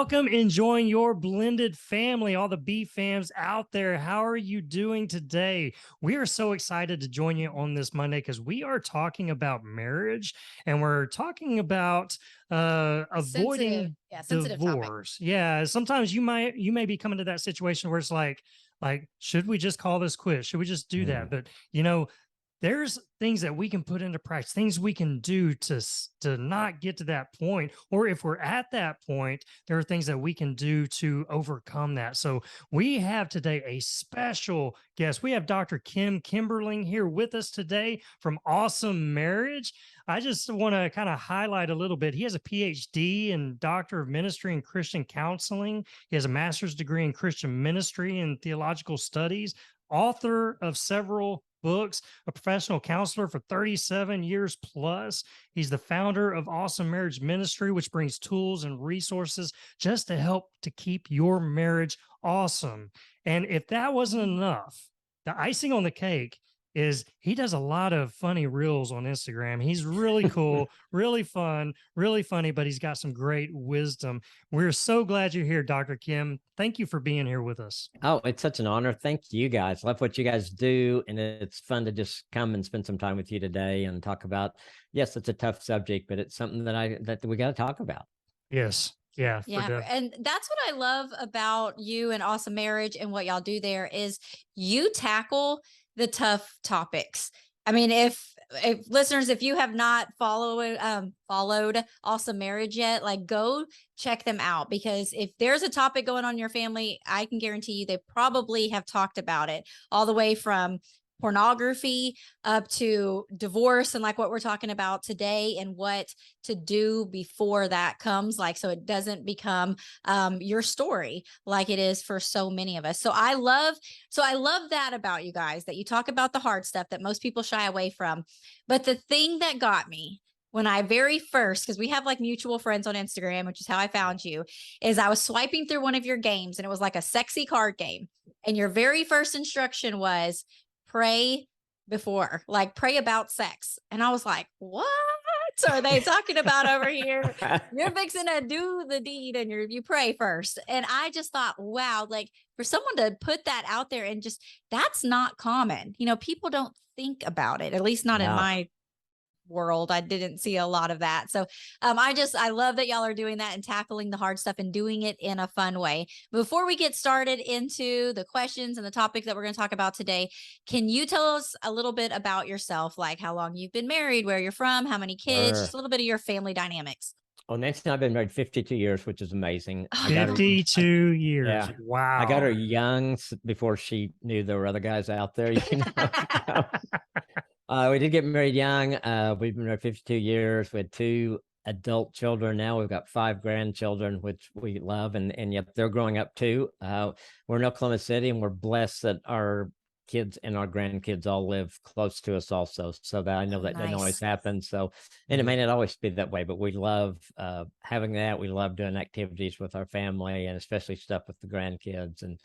Welcome, enjoying your blended family, all the B fams out there. How are you doing today? We are so excited to join you on this Monday because we are talking about marriage and we're talking about avoiding sensitive topic. divorce. Yeah, sometimes you may be coming to that situation where it's like, should we just call this quits? Should we just do that? But there's things that we can put into practice, things we can do to not get to that point. Or if we're at that point, there are things that we can do to overcome that. So we have today a special guest. We have Dr. Kimberling here with us today from Awesome Marriage. I just want to kind of highlight a little bit. He has a PhD and Doctor of Ministry in Christian Counseling. He has a master's degree in Christian ministry and theological studies, author of several books, a professional counselor for 37 years plus. He's the founder of Awesome Marriage Ministry, which brings tools and resources just to help to keep your marriage awesome. And if that wasn't enough, the icing on the cake is he does a lot of funny reels on Instagram. He's really cool, really fun, really funny, but he's got some great wisdom. We're so glad you're here, Dr. Kim. Thank you for being here with us. Oh, it's such an honor. Thank you guys. Love what you guys do. And it's fun to just come and spend some time with you today and talk about, yes, it's a tough subject, but it's something that we got to talk about. Yes. Yeah. And that's what I love about you and Awesome Marriage and what y'all do there is you tackle the tough topics. I mean, if listeners, if you have not followed Awesome Marriage yet, like go check them out, because if there's a topic going on in your family, I can guarantee you they probably have talked about it, all the way from pornography up to divorce and like what we're talking about today and what to do before that comes, like, so it doesn't become your story like it is for so many of us. So I love that about you guys, that you talk about the hard stuff that most people shy away from. But the thing that got me when I very first, because we have like mutual friends on Instagram, which is how I found you, is I was swiping through one of your games and it was like a sexy card game. And your very first instruction was pray before, like pray about sex. And I was like, what are they talking about over here? You're fixing to do the deed and you pray first. And I just thought, wow, like for someone to put that out there, and just, that's not common. People don't think about it, at least not in my world. I didn't see a lot of that. So I love that y'all are doing that and tackling the hard stuff and doing it in a fun way. Before we get started into the questions and the topic that we're going to talk about today, can you tell us a little bit about yourself, like how long you've been married, where you're from, how many kids, just a little bit of your family dynamics? Well, Nancy and I've been married 52 years, which is amazing. 52 years. Yeah. Wow. I got her young before she knew there were other guys out there. We did get married young. We've been married 52 years. We had 2 adult children. Now we've got 5 grandchildren, which we love. And yet they're growing up too. We're in Oklahoma City, and we're blessed that our kids and our grandkids all live close to us also. So that I know that doesn't always happen. So, and it may not always be that way, but we love having that. We love doing activities with our family, and especially stuff with the grandkids. And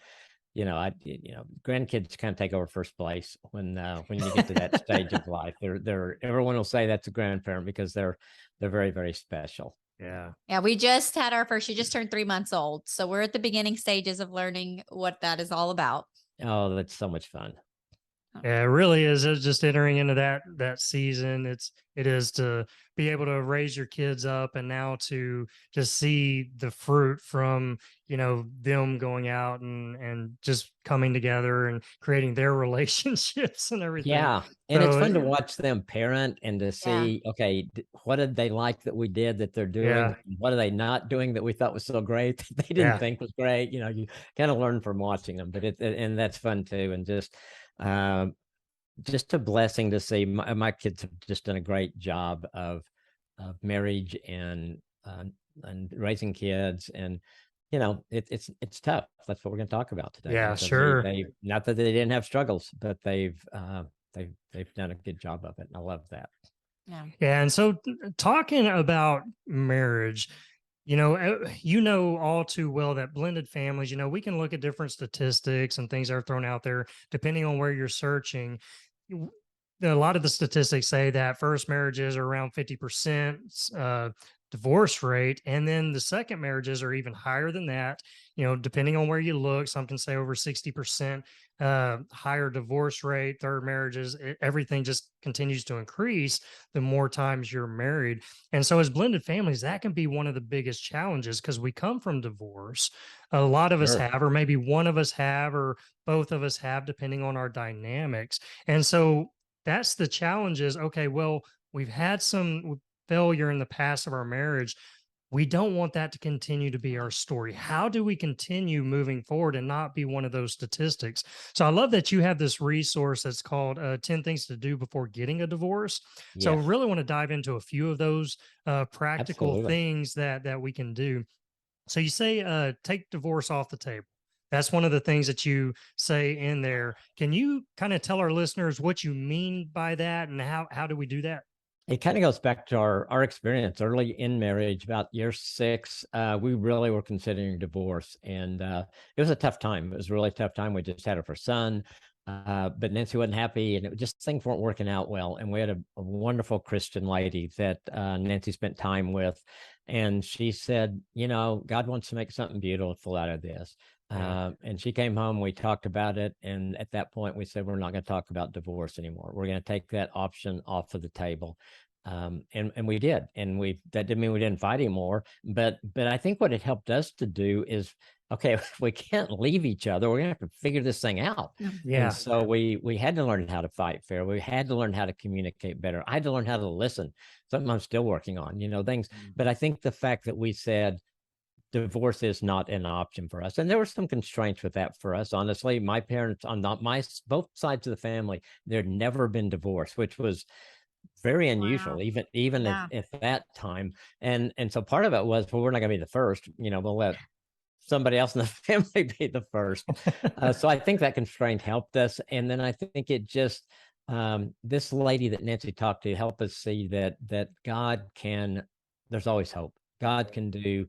grandkids kind of take over first place when you get to that stage of life. Everyone will say that's a grandparent because they're very, very special. Yeah. We just had our first. She just turned 3 months old, so we're at the beginning stages of learning what that is all about. Oh, that's so much fun. Yeah, it really is. It's just entering into that season. It is to be able to raise your kids up, and now to just see the fruit from them going out and just coming together and creating their relationships and everything. Yeah, and it's fun to watch them parent and to see, okay, what did they like that we did that they're doing? Yeah. What are they not doing that we thought was so great that they didn't think was great? You kind of learn from watching them, but and that's fun too, and just a blessing to see. My kids have just done a great job of marriage and raising kids, and it's tough. That's what we're going to talk about today. Yeah, sure. Not that they didn't have struggles, but they've done a good job of it, and I love that. Yeah, and so talking about marriage, all too well that blended families, we can look at different statistics and things that are thrown out there depending on where you're searching. a lot of the statistics say that first marriages are around 50% divorce rate. And then the second marriages are even higher than that. You know, depending on where you look, some can say over 60% higher divorce rate. Third marriages, everything just continues to increase the more times you're married. And so, as blended families, that can be one of the biggest challenges because we come from divorce. A lot of us Sure. have, or maybe one of us have, or both of us have, depending on our dynamics. And so, that's the challenge is okay, well, we've had some failure in the past of our marriage. We don't want that to continue to be our story. How do we continue moving forward and not be one of those statistics? So I love that you have this resource that's called 10 Things to Do Before Getting a Divorce. So Yes, really want to dive into a few of those practical absolutely. things that we can do. So you say take divorce off the table. That's one of the things that you say in there. Can you kind of tell our listeners what you mean by that and how do we do that? It kind of goes back to our experience early in marriage, about year 6. We really were considering divorce, and it was a tough time. It was a really tough time. We just had our first son, but Nancy wasn't happy, and it just things weren't working out well. And we had a wonderful Christian lady that Nancy spent time with, and she said, "You know, God wants to make something beautiful out of this." Yeah. And she came home. We talked about it, and at that point, we said, "We're not going to talk about divorce anymore. We're going to take that option off of the table." And we did, and we that didn't mean we didn't fight anymore, but I think what it helped us to do is, okay, we can't leave each other. We're gonna have to figure this thing out. And Yeah. so we had to learn how to fight fair. We had to learn how to communicate better. I had to learn how to listen. Something I'm still working on, things. But I think the fact that we said divorce is not an option for us, and there were some constraints with that for us. Honestly, my parents on not my both sides of the family, there'd never been divorce, which was very Wow. unusual, even Yeah. at that time. And so part of it was, well, we're not gonna be the first, we'll let somebody else in the family be the first. So I think that constraint helped us. And then I think it just this lady that Nancy talked to helped us see that God can, there's always hope. God can do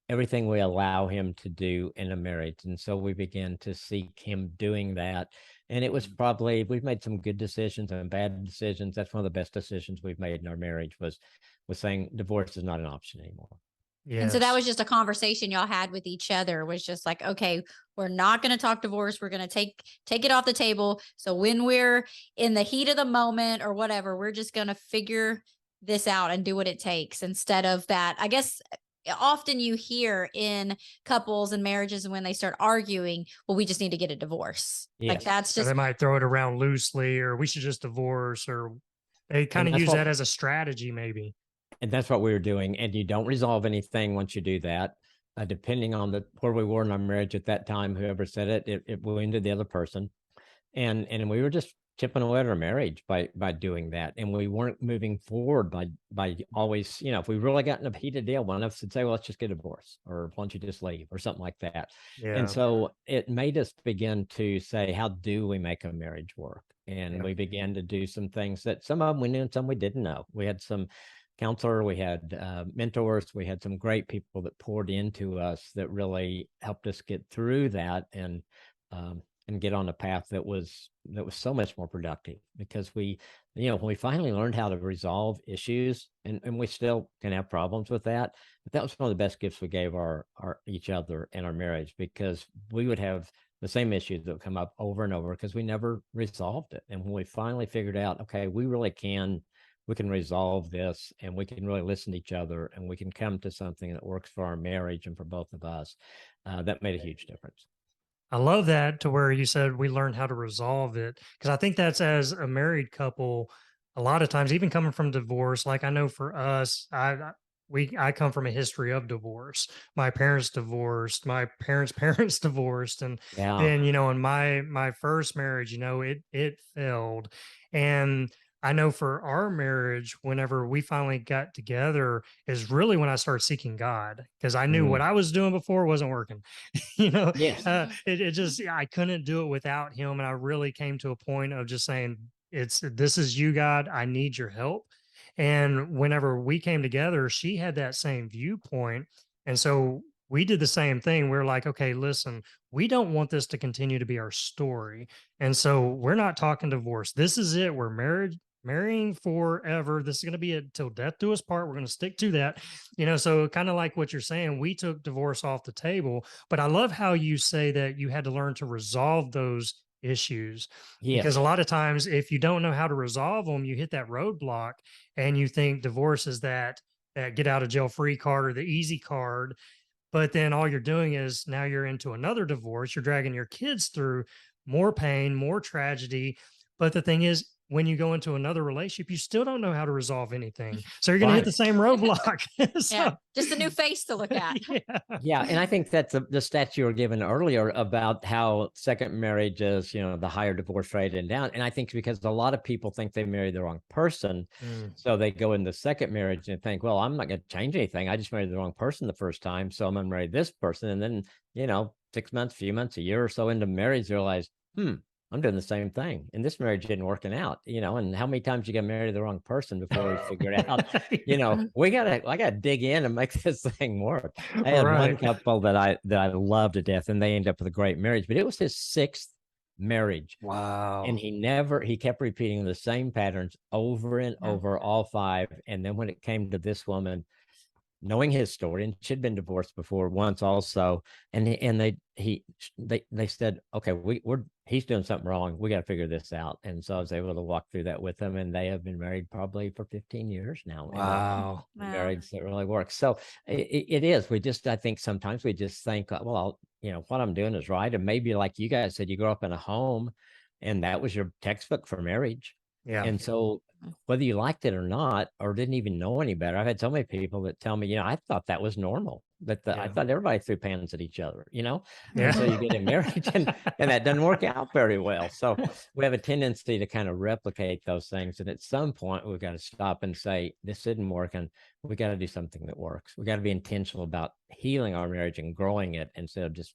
everything we allow him to do in a marriage. And so we began to seek him doing that. And it was probably, we've made some good decisions and bad decisions. That's one of the best decisions we've made in our marriage was saying divorce is not an option anymore. And so that Yes. was just a conversation y'all had with each other, was just like, okay, we're not going to talk divorce. We're going to take it off the table. So when we're in the heat of the moment or whatever, we're just going to figure this out and do what it takes instead of that. I guess often you hear in couples and marriages when they start arguing, well, we just need to get a divorce. Like Yes. that's Or they just might throw it around loosely, or we should just divorce, or they kind And of that's use what that as a strategy, maybe. And that's what we were doing. And you don't resolve anything once you do that. Depending on where we were in our marriage at that time, whoever said it wounded the other person. And we were just chipping away at our marriage by doing that. And we weren't moving forward by always, if we really got in a heated deal, one of us would say, well, let's just get a divorce, or why don't you just leave, or something like that. And Yeah. so it made us begin to say, how do we make a marriage work? And Yeah. we began to do some things that some of them we knew and some we didn't know. We had some counselor, we had mentors, we had some great people that poured into us that really helped us get through that and get on a path that was so much more productive, because when we finally learned how to resolve issues, and we still can have problems with that, but that was one of the best gifts we gave our each other in our marriage, because we would have the same issues that would come up over and over because we never resolved it. And when we finally figured out, okay, we can resolve this, and we can really listen to each other, and we can come to something that works for our marriage and for both of us, that made a huge difference. I love that, to where you said we learned how to resolve it. Cause I think that's, as a married couple, a lot of times, even coming from divorce, like I know for us, I come from a history of divorce. My parents divorced, my parents' parents divorced. And Yeah. then, in my first marriage, it failed. And I know for our marriage, whenever we finally got together, is really when I started seeking God, because I knew what Mm. I was doing before wasn't working. you know, Yes. it just, I couldn't do it without him. And I really came to a point of just saying, this is you, God. I need your help. And whenever we came together, she had that same viewpoint. And so we did the same thing. We're like, okay, listen, we don't want this to continue to be our story. And so we're not talking divorce. This is it. We're marrying forever. This is going to be it till death do us part. We're going to stick to that. So kind of like what you're saying, we took divorce off the table. But I love how you say that you had to learn to resolve those issues, because a Yes. lot of times if you don't know how to resolve them, you hit that roadblock and you think divorce is that get out of jail free card or the easy card. But then all you're doing is now you're into another divorce. You're dragging your kids through more pain, more tragedy. But the thing is, when you go into another relationship, you still don't know how to resolve anything. So you're going to hit Right. the same roadblock. Yeah, So, just a new face to look at. yeah. Yeah, and I think that's the stats you were given earlier about how second marriage is, the higher divorce rate and down. And I think because a lot of people think they married the wrong person, Mm, so they go in the second marriage and think, well, I'm not going to change anything. I just married the wrong person the first time, so I'm going to marry this person. And then, 6 months, few months, a year or so into marriage, realize, I'm doing the same thing, and this marriage isn't working out. And how many times you got married to the wrong person before we figured out, yeah. I gotta dig in and make this thing work. I had one Right. couple that I loved to death, and they ended up with a great marriage, but it was his sixth marriage. And Wow. he kept repeating the same patterns over and Yeah. over, all five. And then when it came to this woman, knowing his story, and she'd been divorced before once also, and they said, okay, he's doing something wrong, we got to figure this out. And so I was able to walk through that with them, and they have been married probably for 15 years now. Wow. And Wow. marriage that really works. So it is, I think sometimes we just think, well, what I'm doing is right. And maybe like you guys said, you grew up in a home and that was your textbook for marriage. Yeah. And so whether you liked it or not, or didn't even know any better, I've had so many people that tell me, I thought that was normal. I Yeah. thought everybody threw pans at each other, Yeah. until you get in marriage, and that doesn't work out very well. So we have a tendency to kind of replicate those things. And at some point we've got to stop and say, this isn't working. We got to do something that works. We got to be intentional about healing our marriage and growing it instead of just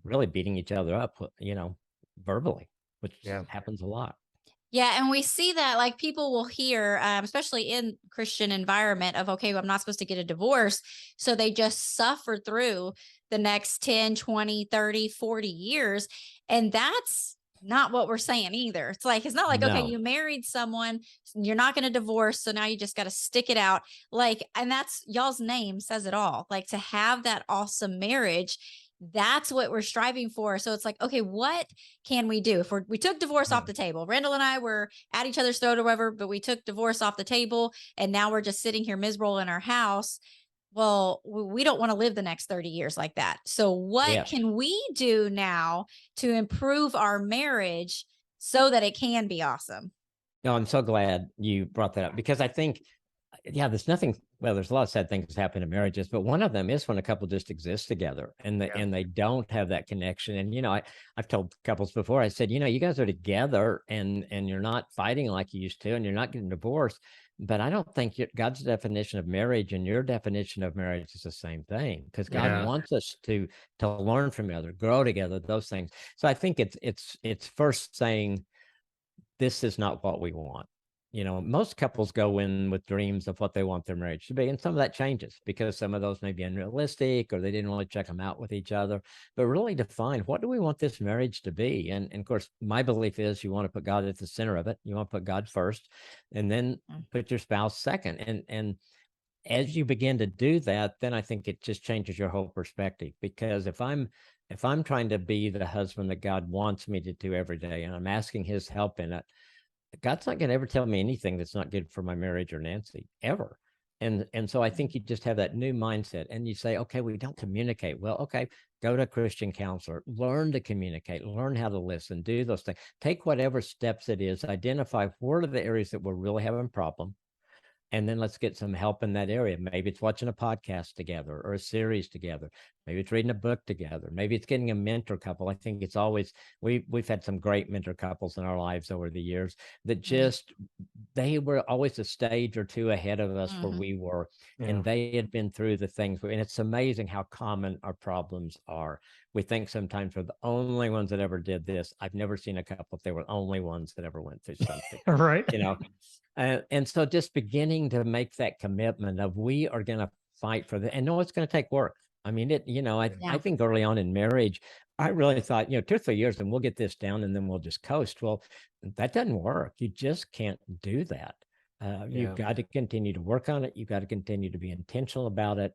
really beating each other up, verbally, which Yeah. happens a lot. Yeah, and we see that like people will hear, especially in Christian environment, of okay, well, I'm not supposed to get a divorce. So they just suffer through the next 10, 20, 30, 40 years. And that's not what we're saying either. It's not like, okay, No. you married someone, you're not going to divorce. So now you just got to stick it out. And that's y'all's name says it all. Like to have that awesome marriage, that's what we're striving for. So it's like, okay, what can we do if we took divorce off the table? Randall and I were at each other's throat or whatever, but we took divorce off the table and now we're just sitting here miserable in our house. Well, we don't want to live the next 30 years like that. So what Yes. can we do now to improve our marriage so that it can be awesome? No, I'm so glad you brought that up, because I think, there's nothing, well, there's a lot of sad things that happen in marriages, but one of them is when a couple just exists together and they don't have that connection. And, I've told couples before, I said, you guys are together and you're not fighting like you used to, and you're not getting divorced. But I don't think God's definition of marriage and your definition of marriage is the same thing, because God Yeah. wants us to learn from each other, grow together, those things. So I think it's first saying, this is not what we want. Most couples go in with dreams of what they want their marriage to be. And some of that changes because some of those may be unrealistic, or they didn't really check them out with each other. But really define, what do we want this marriage to be? And of course, my belief is you want to put God at the center of it. You want to put God first, and then put your spouse second. And as you begin to do that, then I think it just changes your whole perspective. Because if I'm trying to be the husband that God wants me to do every day, and I'm asking his help in it, God's not going to ever tell me anything that's not good for my marriage or Nancy, ever. And so I think you just have that new mindset, and you say, okay, we don't communicate well. Okay, go to a Christian counselor, learn to communicate, learn how to listen, do those things, take whatever steps it is, identify what are the areas that we're really having a problem. And then let's get some help in that area. Maybe it's watching a podcast together or a series together. Maybe it's reading a book together. Maybe it's getting a mentor couple. I think it's always, we've had some great mentor couples in our lives over the years that just, they were always a stage or two ahead of us where we were, and they had been through the things. And it's amazing how common our problems are. We think sometimes we're the only ones that ever did this. I've never seen a couple if they were the only ones that ever went through something, Right. And so just beginning to make that commitment of, we are going to fight for that, and know it's going to take work. I mean, I Yeah. think early on in marriage, I really thought, 2 or 3 years and we'll get this down and then we'll just coast. Well, that doesn't work. You just can't do that. You've Yeah. got to continue to work on it. You've got to continue to be intentional about it.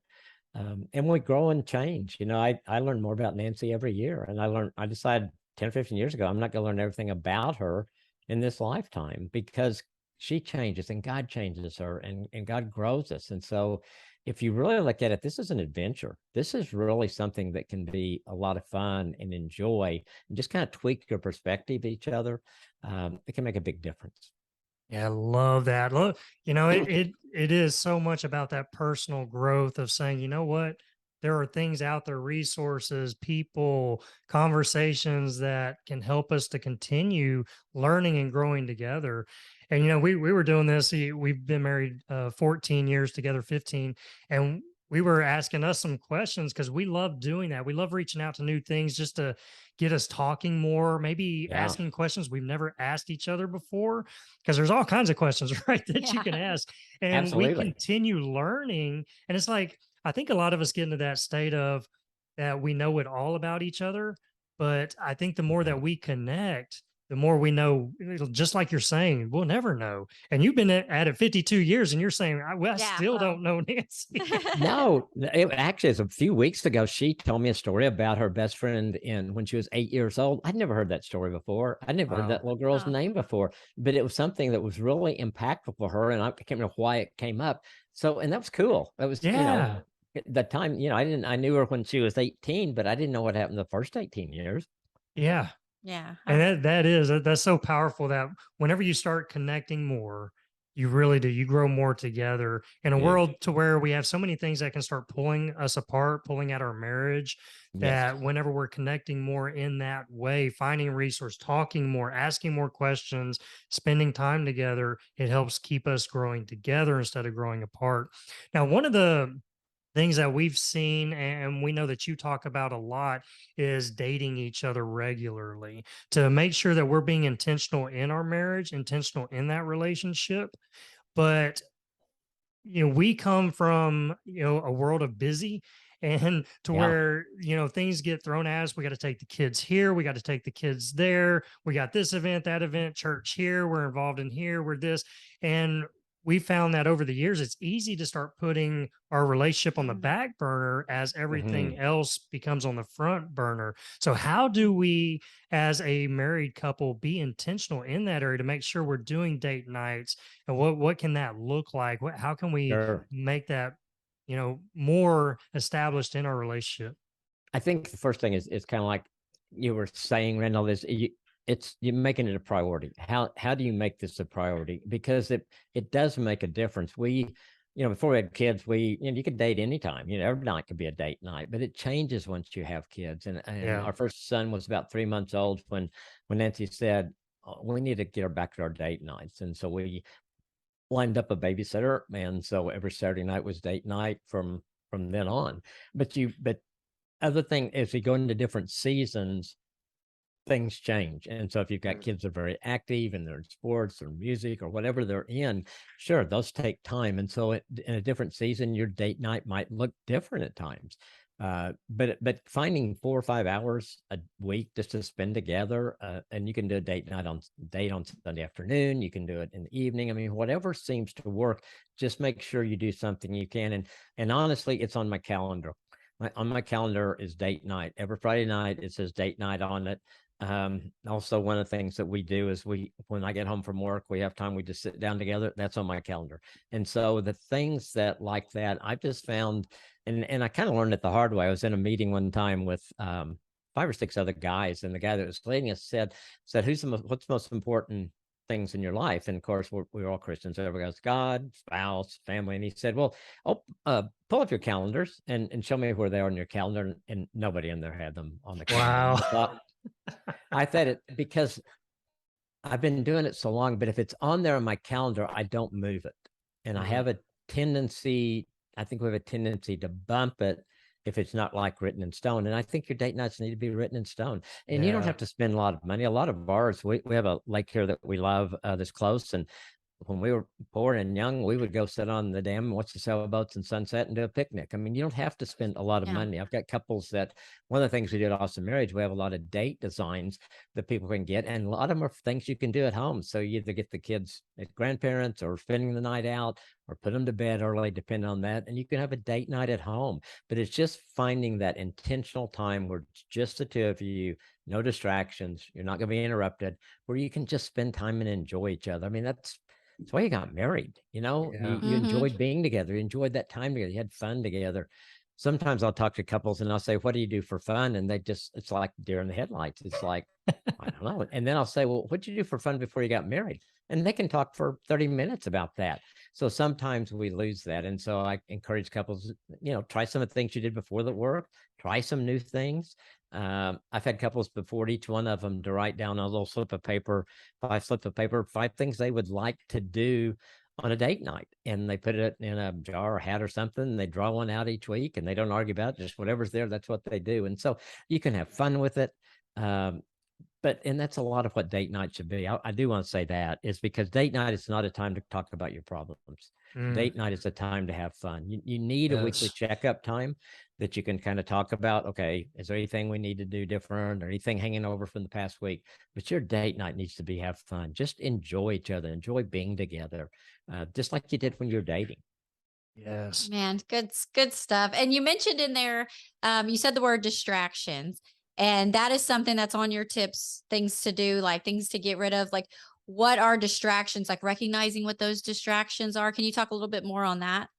And we grow and change. I learn more about Nancy every year. And I decided 10 or 15 years ago, I'm not going to learn everything about her in this lifetime because she changes and God changes her and God grows us. And so if you really look at it, this is an adventure. This is really something that can be a lot of fun and enjoy and just kind of tweak your perspective of each other. It can make a big difference. Yeah, I love that. Look, it is so much about that personal growth of saying, you know what, there are things out there, resources, people, conversations that can help us to continue learning and growing together. And we were doing this. We've been married 14 years together, 15, and we were asking us some questions because we love doing that. We love reaching out to new things just to get us talking more, maybe Yeah, asking questions we've never asked each other before, because there's all kinds of questions, right, that you Yeah. can ask. And we absolutely. continue learning. And it's like, I think a lot of us get into that state of that we know it all about each other. But I think the more that we connect, the more we know, just like you're saying, we'll never know. And you've been at it 52 years and you're saying, well, I Yeah. still Well. don't know Nancy. No, it actually is a few weeks ago. She told me a story about her best friend when she was 8 years old. I'd never heard that story before. I'd never heard that Wow. little girl's Oh, name before, but it was something that was really impactful for her. And I can't remember why it came up. So, and that was cool. That was, Yeah. at the time, I knew her when she was 18, but I didn't know what happened the first 18 years. Yeah. yeah. And that's so powerful that whenever you start connecting more, you really do. You grow more together in a Huge. world to where we have so many things that can start pulling us apart, pulling at our marriage. Yes. That whenever we're connecting more in that way, finding a resource, talking more, asking more questions, spending time together, it helps keep us growing together instead of growing apart. Now, one of the things that we've seen and we know that you talk about a lot is dating each other regularly to make sure that we're being intentional in our marriage, intentional in that relationship. But we come from a world of busy, and to Yeah. where things get thrown at us. We got to take the kids here, we got to take the kids there, we got this event, that event, church here, we're involved in here, we're this. And we found that over the years it's easy to start putting our relationship on the Mhm. back burner as everything Mhm. else becomes on the front burner. So how do we, as a married couple, be intentional in that area to make sure we're doing date nights? And what can that look like? How can we Sure. make that, more established in our relationship? I think the first thing is kind of like you were saying, Randall, is you're making it a priority. How do you make this a priority? Because it does make a difference. Before we had kids, you could date anytime. Every night could be a date night, but it changes once you have kids. And Yeah. our first son was about 3 months old when Nancy said, "Oh, we need to get her back to our date nights." And so we lined up a babysitter, and so every Saturday night was date night from then on. But other thing is, we go into different seasons, things change. And so if you've got kids that are very active and they're in sports or music or whatever they're in, sure, those take time. And so in a different season, your date night might look different at times. But finding 4 or 5 hours a week just to spend together, and you can do a date on Sunday afternoon. You can do it in the evening. I mean, whatever seems to work. Just make sure you do something you can. And honestly, it's on my calendar. On my calendar is date night. Every Friday night it says date night on it. Also, one of the things that we do is when I get home from work, we have time, we just sit down together. That's on my calendar. And so the things that like that, I've just found, and I kind of learned it the hard way. I was in a meeting one time with 5 or 6 other guys, and the guy that was leading us said, what's the most important things in your life? And of course, we're all Christians. So everybody goes, God, spouse, family. And he said, well, pull up your calendars and show me where they are on your calendar. And nobody in there had them on the calendar. And Wow. I thought it because I've been doing it so long, but if it's on there on my calendar, I don't move it. And I have a tendency, I think we have a tendency to bump it if it's not like written in stone. And I think your date nights need to be written in stone. And you don't Yeah. have to spend a lot of money. A lot of ours, we have a lake here that we love that's close. And when we were poor and young, we would go sit on the dam and watch the sailboats and sunset and do a picnic. I mean, you don't have to spend a lot of Yeah. money. I've got couples that one of the things we do at Awesome Marriage, we have a lot of date designs that people can get, and a lot of them are things you can do at home. So you either get the kids as grandparents or spending the night out or put them to bed early, depending on that. And you can have a date night at home. But it's just finding that intentional time where it's just the two of you, no distractions, you're not going to be interrupted, where you can just spend time and enjoy each other. I mean, that's why you got married. You Yeah. you enjoyed being together, you enjoyed that time together, you had fun together. Sometimes I'll talk to couples and I'll say, what do you do for fun? And they just, it's like deer in the headlights. It's like, I don't know. And then I'll say, well, what'd you do for fun before you got married? And they can talk for 30 minutes about that. So sometimes we lose that. And so I encourage couples, try some of the things you did before that work, try some new things. I've had couples before, each one of them to write down a little slip of paper, 5 things they would like to do on a date night. And they put it in a jar or hat or something. And they draw one out each week and they don't argue about it, just whatever's there, that's what they do. And so you can have fun with it. And that's a lot of what date night should be. I do want to say that is because date night is not a time to talk about your problems. Date night is a time to have fun. You need a weekly checkup time that you can kind of talk about, okay, is there anything we need to do different or anything hanging over from the past week? But your date night needs to be have fun. Just enjoy each other, enjoy being together, just like you did when you're dating. Yes. Man, good stuff. And you mentioned in there, you said the word distractions, and that is something that's on your tips, things to do, like things to get rid of. Like, what are distractions? Like recognizing what those distractions are. Can you talk a little bit more on that?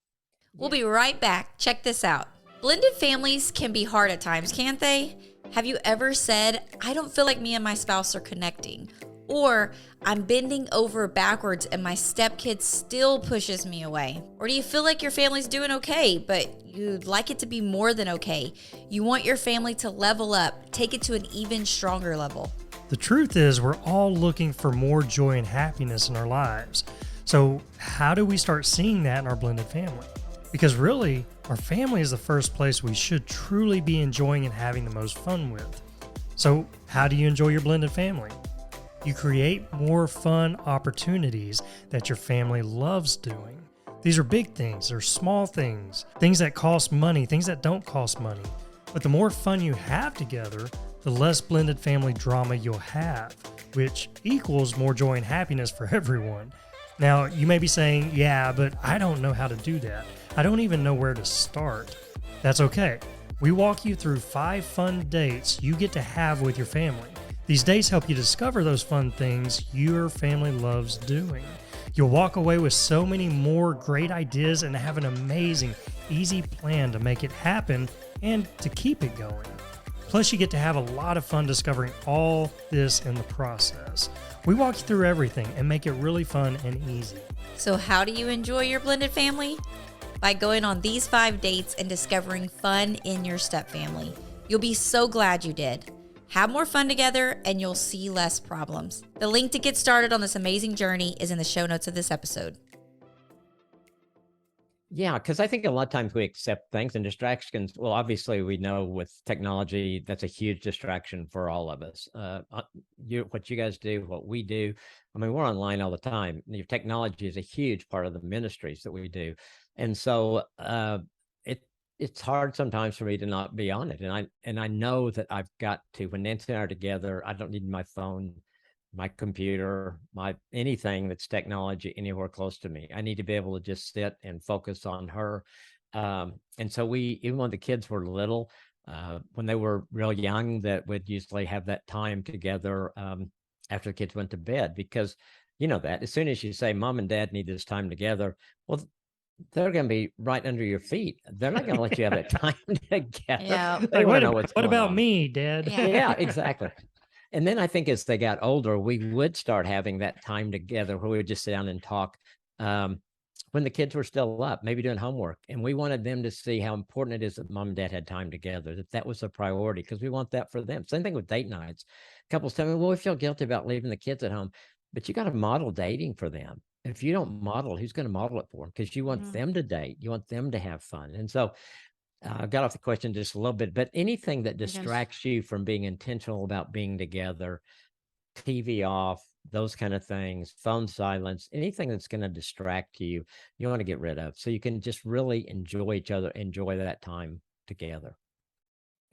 We'll be right back. Check this out. Blended families can be hard at times, can't they? Have you ever said, I don't feel like me and my spouse are connecting? Or I'm bending over backwards and my stepkid still pushes me away? Or do you feel like your family's doing okay, but you'd like it to be more than okay? You want your family to level up, take it to an even stronger level. The truth is, we're all looking for more joy and happiness in our lives. So, how do we start seeing that in our blended family? Because really, our family is the first place we should truly be enjoying and having the most fun with. So, how do you enjoy your blended family? You create more fun opportunities that your family loves doing. These are big things, they're small things, things that cost money, things that don't cost money. But the more fun you have together, the less blended family drama you'll have, which equals more joy and happiness for everyone. Now, you may be saying, yeah, but I don't know how to do that. I don't even know where to start. That's okay. We walk you through 5 fun dates you get to have with your family. These dates help you discover those fun things your family loves doing. You'll walk away with so many more great ideas and have an amazing, easy plan to make it happen and to keep it going. Plus, you get to have a lot of fun discovering all this in the process. We walk you through everything and make it really fun and easy. So how do you enjoy your blended family? By going on these 5 dates and discovering fun in your stepfamily. You'll be so glad you did. Have more fun together and you'll see less problems. The link to get started on this amazing journey is in the show notes of this episode. Yeah, because I think a lot of times we accept things and distractions. Well, obviously, we know with technology, that's a huge distraction for all of us. What you guys do, what we do. I mean, we're online all the time. Your technology is a huge part of the ministries that we do. And so it's hard sometimes for me to not be on it. And I know that I've got to, when Nancy and I are together, I don't need my phone, my computer, my anything that's technology anywhere close to me. I need to be able to just sit and focus on her. And so even when the kids were little, when they were real young, that we'd usually have that time together after the kids went to bed, because you know that as soon as you say mom and dad need this time together, well, they're going to be right under your feet. They're not going to let you have that time together. Yeah. They want to know what's what going about on. me, Dad? Yeah, exactly. And then I think as they got older, we would start having that time together where we would just sit down and talk when the kids were still up, maybe doing homework. And we wanted them to see how important it is that mom and dad had time together, that was a priority, because we want that for them. Same thing with date nights. Couples tell me, well, we feel guilty about leaving the kids at home, but you got to model dating for them. If you don't model, who's going to model it for them? Because you want them to date. You want them to have fun. And so I got off the question just a little bit, but anything that distracts you from being intentional about being together, TV off, those kind of things, phone silence, anything that's going to distract you, you want to get rid of so you can just really enjoy each other, enjoy that time together.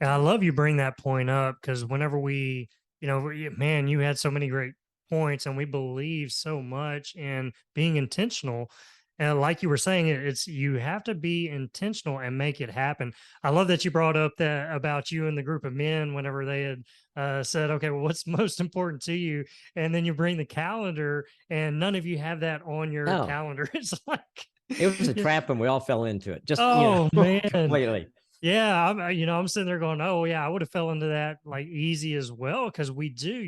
And I love you bring that point up because whenever man, you had so many great points, and we believe so much in being intentional. And like you were saying, it's you have to be intentional and make it happen. I love that you brought up that about you and the group of men whenever they had said, "Okay, well, what's most important to you?" And then you bring the calendar, and none of you have that on your No, calendar. It's like, it was a trap and we all fell into it. Just, oh man, completely. yeah, I'm sitting there going, "Oh yeah, I would have fell into that like easy as well." Because we do,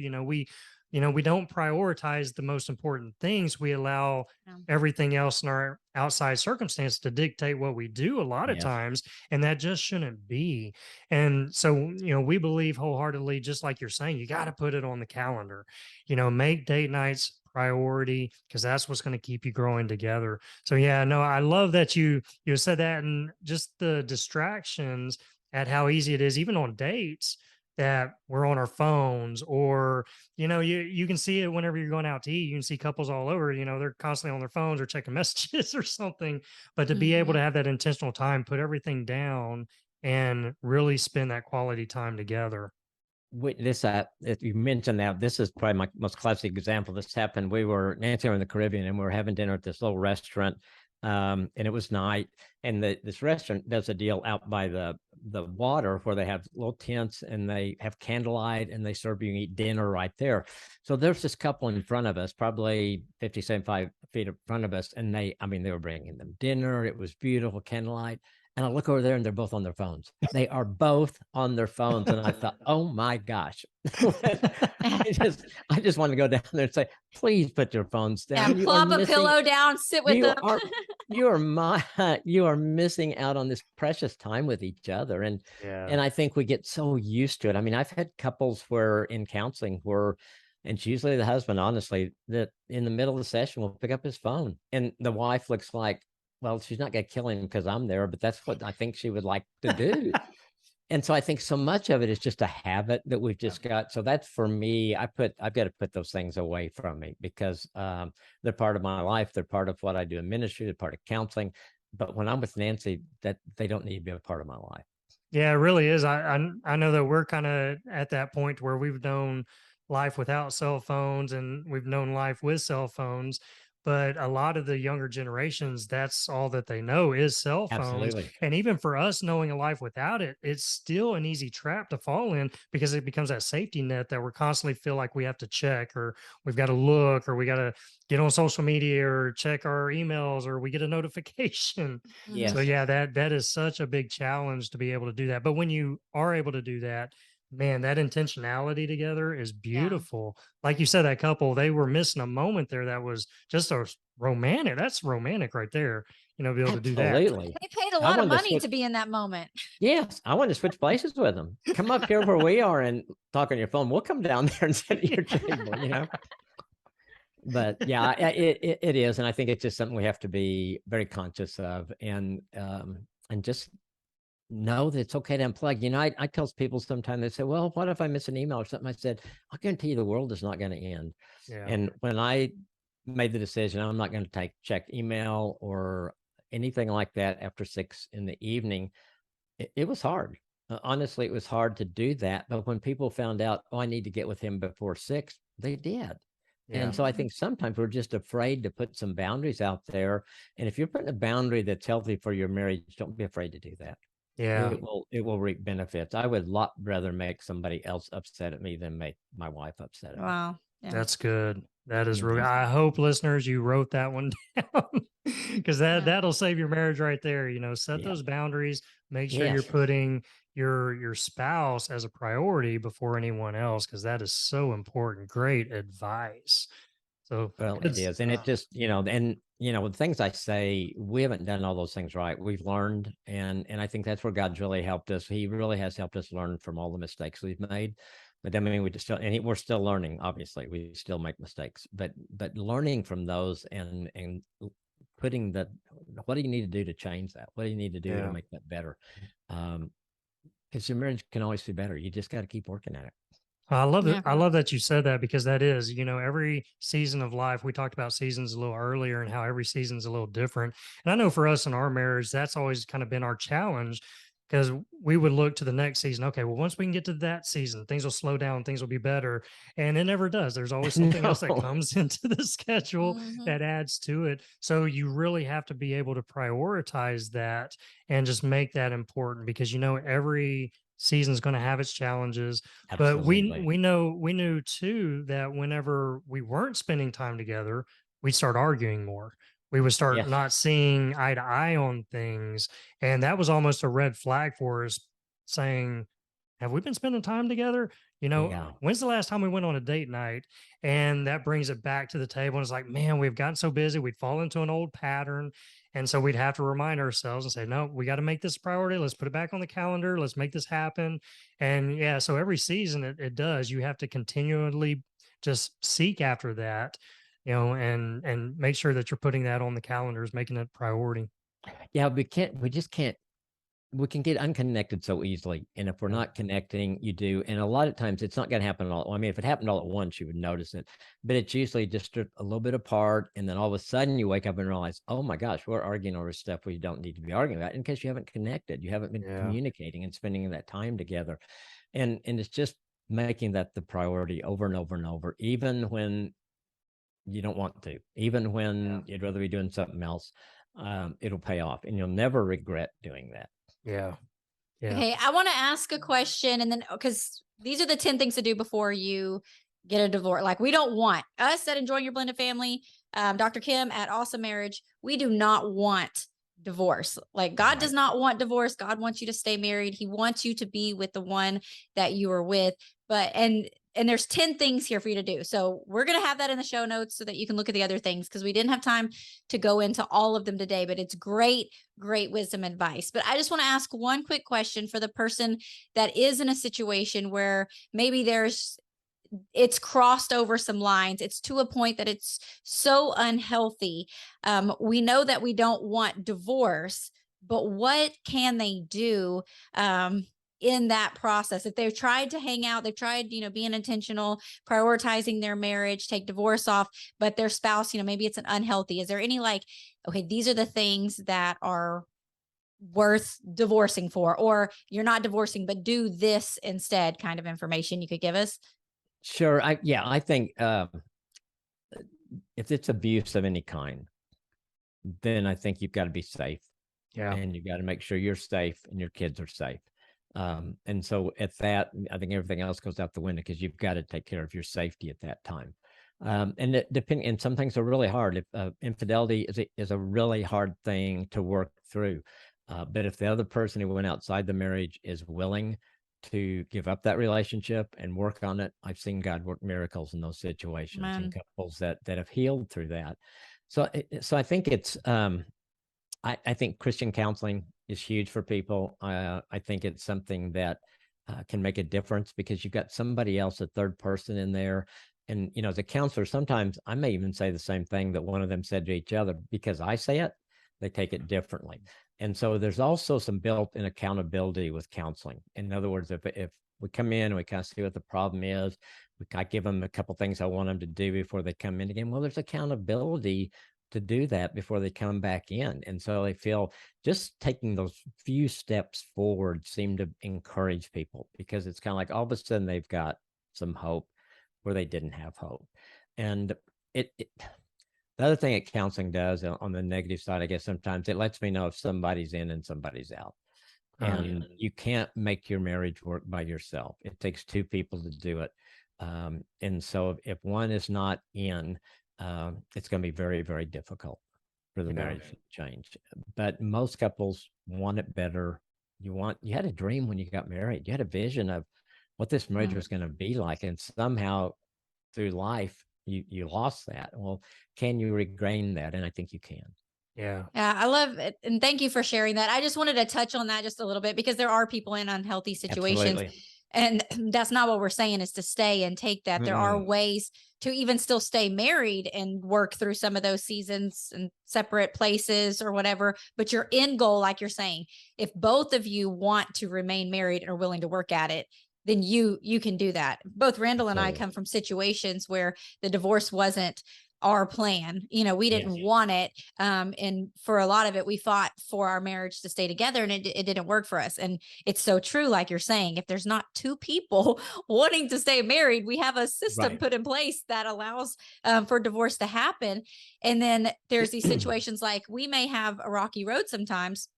we don't prioritize the most important things. We allow Yeah. everything else in our outside circumstance to dictate what we do a lot of Yes. times, and that just shouldn't be. And so, we believe wholeheartedly, just like you're saying, you got to put it on the calendar. Make date nights priority because that's what's going to keep you growing together. So yeah, no, I love that you said that, and just the distractions at how easy it is, even on dates, that we're on our phones, or you can see it whenever you're going out to eat. You can see couples all over, they're constantly on their phones or checking messages or something. But to be able to Mhm. have that intentional time, put everything down, and really spend that quality time together. If you mentioned that, this is probably my most classic example. This happened. Nancy and I were in the Caribbean, and we were having dinner at this little restaurant, and it was night. And this restaurant does a deal out by the water where they have little tents and they have candlelight and they serve you and eat dinner right there. So there's this couple in front of us, probably 50, 75 feet in front of us, and they were bringing them dinner. It was beautiful candlelight. And I look over there and they're both on their phones. They are both on their phones. And I thought, oh my gosh. I just want to go down there and say, please put your phones Yeah, down. plop a pillow down, sit with You them. are you are my you are missing out on this precious time with each other. And Yeah. I think we get so used to it. I mean, I've had couples where in counseling where, and it's usually the husband, honestly, that in the middle of the session will pick up his phone and the wife looks like, well, she's not going to kill him because I'm there, but that's what I think she would like to do. And so I think so much of it is just a habit that we've just got. So that's for me. I've got to put those things away from me because they're part of my life. They're part of what I do in ministry. They're part of counseling. But when I'm with Nancy, that they don't need to be a part of my life. Yeah, it really is. I know that we're kind of at that point where we've known life without cell phones, and we've known life with cell phones. But a lot of the younger generations, that's all that they know is cell phones. Absolutely. And even for us knowing a life without it, it's still an easy trap to fall in because it becomes that safety net that we're constantly feel like we have to check, or we've got to look, or we got to get on social media or check our emails, or we get a notification. So Yes. yeah, that is such a big challenge to be able to do that. But when you are able to do that, man, that intentionality together is Yeah. beautiful. Like you said, that couple, they were missing a moment there that was just a romantic. That's romantic right there. Be able to do that. Absolutely. They paid a I lot of wanted to money switch. to be in that moment. Yes, I want to switch places with them. Come up here where we are and talk on your phone. We'll come down there and sit at your table. But yeah, it is, and I think it's just something we have to be very conscious of, and just know that it's okay to unplug. I tell people sometimes, they say, "Well, what if I miss an email or something?" I said, "I guarantee you, the world is not going to end." Yeah. And when I made the decision, I'm not going to check email or anything like that after 6 in the evening. It was hard. Honestly, it was hard to do that. But when people found out, oh, I need to get with him before 6, they did. Yeah. And so I think sometimes we're just afraid to put some boundaries out there. And if you're putting a boundary that's healthy for your marriage, don't be afraid to do that. Yeah. It will reap benefits. I would a lot rather make somebody else upset at me than make my wife upset at me. Wow. Yeah. That's good. That is really, Mhm. I hope listeners, you wrote that one down because Yeah. that'll save your marriage right there. Set Yeah. those boundaries, make sure you're Yes. putting your spouse as a priority before anyone else, because that is so important. Great advice. So Well, good it is. And it stuff. just, the things I say, we haven't done all those things right. We've learned. And I think that's where God's really helped us. He really has helped us learn from all the mistakes we've made. But I mean, we're still learning. Obviously, we still make mistakes, but learning from those and putting what do you need to do to change that? What do you need to do to Yeah. make that better? Because your marriage can always be better. You just got to keep working at it. I love it. Yeah. I love that you said that, because that is, every season of life, we talked about seasons a little earlier and how every season's a little different. And I know for us in our marriage, that's always kind of been our challenge, because we would look to the next season. Okay, well, once we can get to that season, things will slow down, things will be better. And it never does. There's always something else that No. comes into the schedule Mhm. that adds to it. So you really have to be able to prioritize that and just make that important, because every season's going to have its challenges. But Absolutely. we knew too that whenever we weren't spending time together, we'd start arguing more. We would start Yes. not seeing eye to eye on things, and that was almost a red flag for us, saying, have we been spending time together? Yeah. When's the last time we went on a date night? And that brings it back to the table. And it's like, man, we've gotten so busy. We'd fall into an old pattern. And so we'd have to remind ourselves and say, no, we got to make this a priority. Let's put it back on the calendar. Let's make this happen. And yeah, so every season it does. You have to continually just seek after that, and make sure that you're putting that on the calendars, making it a priority. Yeah, we just can't we can get unconnected so easily. And if we're Yeah. not connecting, you do. And a lot of times it's not going to happen all. I mean, if it happened all at once, you would notice it, but it's usually just a little bit apart. And then all of a sudden you wake up and realize, oh my gosh, we're arguing over stuff we don't need to be arguing about in case you haven't connected. You haven't been Yeah. communicating and spending that time together. And it's just making that the priority over and over and over, even when you don't want to, even when you'd rather be doing something else. It'll pay off and you'll never regret doing that. Yeah. Yeah. Okay, I want to ask a question, and then because these are the 10 things to do before you get a divorce. Like, we don't want us at Enjoying Your Blended Family, Dr. Kim at Awesome Marriage. We do not want divorce. Like, God does Right. not want divorce. God wants you to stay married. He wants you to be with the one that you are with. But and there's 10 things here for you to do. So we're going to have that in the show notes so that you can look at the other things, because we didn't have time to go into all of them today, but it's great wisdom advice. But I just want to ask one quick question for the person that is in a situation where maybe it's crossed over some lines. It's to a point that it's so unhealthy. We know that we don't want divorce, but what can they do in that process? If they've tried to hang out, they've tried, being intentional, prioritizing their marriage, take divorce off, but their spouse, maybe it's an unhealthy. Is there any okay, these are the things that are worth divorcing for, or you're not divorcing, but do this instead kind of information you could give us? Sure. I think if it's abuse of any kind, then I think you've got to be safe. Yeah. And you've got to make sure you're safe and your kids are safe. And so at that, I think everything else goes out the window, because you've got to take care of your safety at that time. And and some things are really hard. If infidelity is a really hard thing to work through. But if the other person who went outside the marriage is willing to give up that relationship and work on it, I've seen God work miracles in those situations and couples that have healed through that. So I think it's I think Christian counseling is huge for people. I think it's something that can make a difference, because you've got somebody else, a third person in there. And, as a counselor, sometimes I may even say the same thing that one of them said to each other, because I say it, they take it differently. And so there's also some built-in accountability with counseling. In other words, if we come in and we kind of see what the problem is, I give them a couple things I want them to do before they come in again. Well, there's accountability to do that before they come back in. And so they feel just taking those few steps forward seem to encourage people, because it's kind of like all of a sudden they've got some hope where they didn't have hope. And the other thing that counseling does on the negative side, I guess sometimes it lets me know if somebody's in and somebody's out. And you can't make your marriage work by yourself. It takes two people to do it. And so if one is not in, it's going to be very, very difficult for the marriage to change. But most couples want it better. You had a dream when you got married. You had a vision of what this marriage was going to be like. And somehow through life, you lost that. Well, can you regain that? And I think you can. Yeah, I love it. And thank you for sharing that. I just wanted to touch on that just a little bit, because there are people in unhealthy situations. Absolutely. And that's not what we're saying is to stay and take that. There are ways to even still stay married and work through some of those seasons in separate places or whatever. But your end goal, like you're saying, if both of you want to remain married and are willing to work at it, then you can do that. Both Randall and I Absolutely. come from situations where the divorce wasn't our plan. You know, we didn't Yes. want it. And for a lot of it, we fought for our marriage to stay together, and it didn't work for us. And it's so true, like you're saying, if there's not two people wanting to stay married, we have a system Right. put in place that allows for divorce to happen. And then there's these situations like we may have a rocky road sometimes,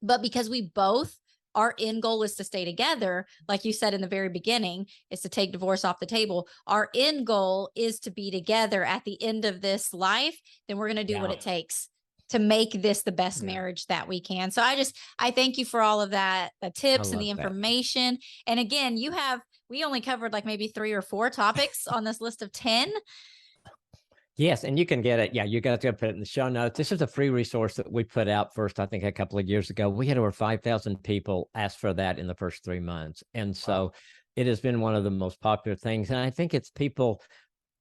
but because we both, our end goal is to stay together, like you said in the very beginning, is to take divorce off the table. Our end goal is to be together at the end of this life. Then we're going to do what Yeah. it takes to make this the best Yeah. marriage that we can. So I thank you for all of that, the tips and the love that. information. And again, we only covered like maybe 3 or 4 topics on this list of 10. Yes, and you can get it. Yeah, you got to put it in the show notes. This is a free resource that we put out first, I think, a couple of years ago. We had over 5,000 people ask for that in the first 3 months. And so it has been one of the most popular things. And I think it's people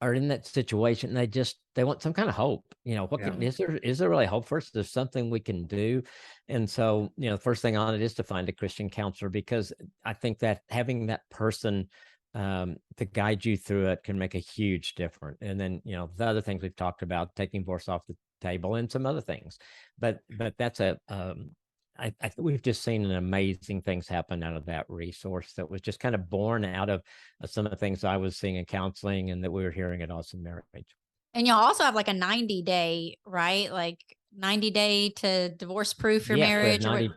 are in that situation and they want some kind of hope. You know, what Yeah. is there really hope for us? There's something we can do. And so, you know, the first thing on it is to find a Christian counselor, because I think that having that person to guide you through it can make a huge difference. And then, you know, the other things we've talked about, taking divorce off the table and some other things, but that's we've just seen an amazing things happen out of that resource that was just kind of born out of some of the things I was seeing in counseling and that we were hearing at Awesome Marriage. And y'all also have like a 90-day, right? Like 90-day to divorce proof your Yes, marriage.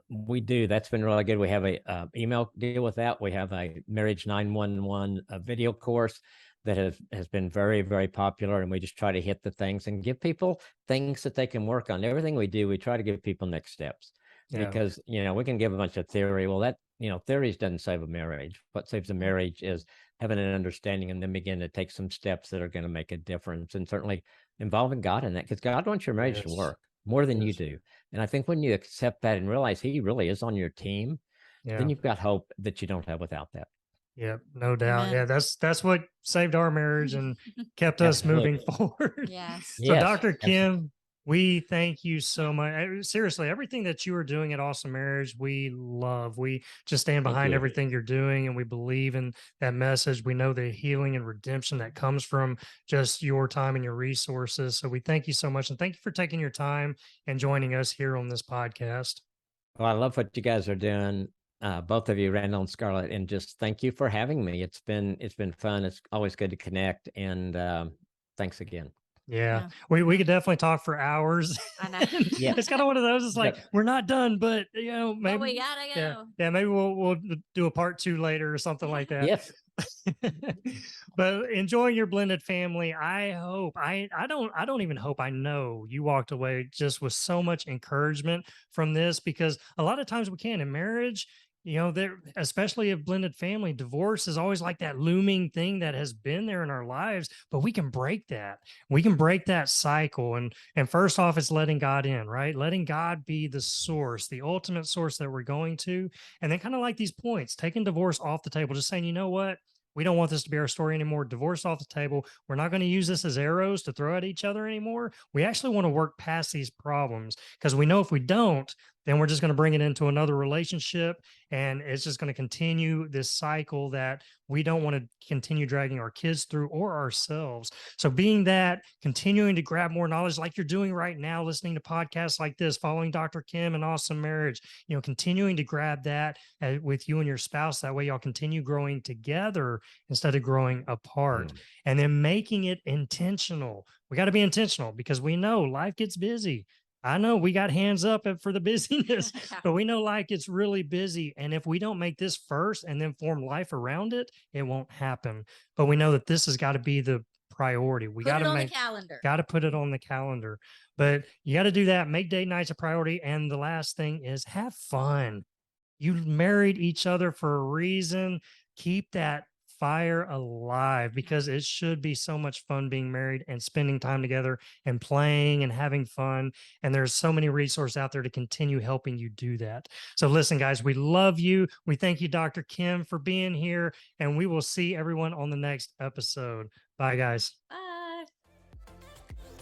we do. That's been really good. We have a email deal with that. We have a Marriage 911 video course that has been very, very popular. And we just try to hit the things and give people things that they can work on. Everything we do, we try to give people next steps. Yeah. Because, you know, we can give a bunch of theory. Well, that, you know, theories doesn't save a marriage. What saves a marriage is having an understanding and then begin to take some steps that are going to make a difference, and certainly involving God in that, because God wants your marriage to Yes. work more than you Yes. do. And I think when you accept that and realize he really is on your team, Yeah. then you've got hope that you don't have without that. Yeah, no doubt. Amen. Yeah, that's what saved our marriage and kept us moving Absolutely. forward. Yes. So, Yes, Dr. absolutely. Kim, we thank you so much. Seriously, everything that you are doing at Awesome Marriage, we love. We just stand Thank behind you. everything you're doing, and we believe in that message. We know the healing and redemption that comes from just your time and your resources. So, we thank you so much, and thank you for taking your time and joining us here on this podcast. Well, I love what you guys are doing, both of you, Randall and Scarlett, and just thank you for having me. It's been fun. It's always good to connect, and thanks again. Yeah, Yeah. we could definitely talk for hours. I know. And Yeah. it's kind of one of those. It's like But- we're not done, but But maybe we gotta yeah, go. yeah, maybe we'll do a part 2 later or something like that. Yes. But enjoying your blended family, I hope I don't even hope, I know you walked away just with so much encouragement from this, because a lot of times we can in marriage, there, especially a blended family, divorce is always like that looming thing that has been there in our lives, but we can break that. We can break that cycle. And first off, it's letting God in, right? Letting God be the source, the ultimate source that we're going to. And then kind of like these points, taking divorce off the table, just saying, you know what? We don't want this to be our story anymore. Divorce off the table. We're not going to use this as arrows to throw at each other anymore. We actually want to work past these problems, because we know if we don't, then we're just going to bring it into another relationship, and it's just going to continue this cycle that we don't want to continue dragging our kids through or ourselves. So being that, continuing to grab more knowledge like you're doing right now, listening to podcasts like this, following Dr. Kim and Awesome Marriage, continuing to grab that with you and your spouse. That way y'all continue growing together instead of growing apart. And then making it intentional. We got to be intentional, because we know life gets busy. I know we got hands up for the busyness, but we know life gets really busy. And if we don't make this first and then form life around it, it won't happen. But we know that this has got to be the priority. We got Put it to on make the calendar. got to put it on the calendar. But you got to do that. Make date nights a priority. And the last thing is have fun. You married each other for a reason. Keep that fire alive, because it should be so much fun being married and spending time together and playing and having fun. And there's so many resources out there to continue helping you do that. So listen, guys, we love you. We thank you, Dr. Kim, for being here, and we will see everyone on the next episode. Bye, guys. Bye.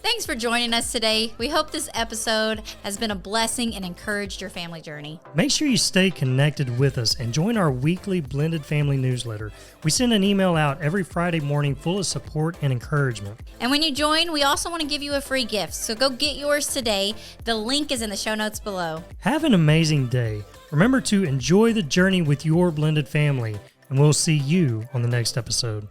Thanks for joining us today. We hope this episode has been a blessing and encouraged your family journey. Make sure you stay connected with us and join our weekly Blended Family newsletter. We send an email out every Friday morning full of support and encouragement. And when you join, we also want to give you a free gift. So go get yours today. The link is in the show notes below. Have an amazing day. Remember to enjoy the journey with your blended family, and we'll see you on the next episode.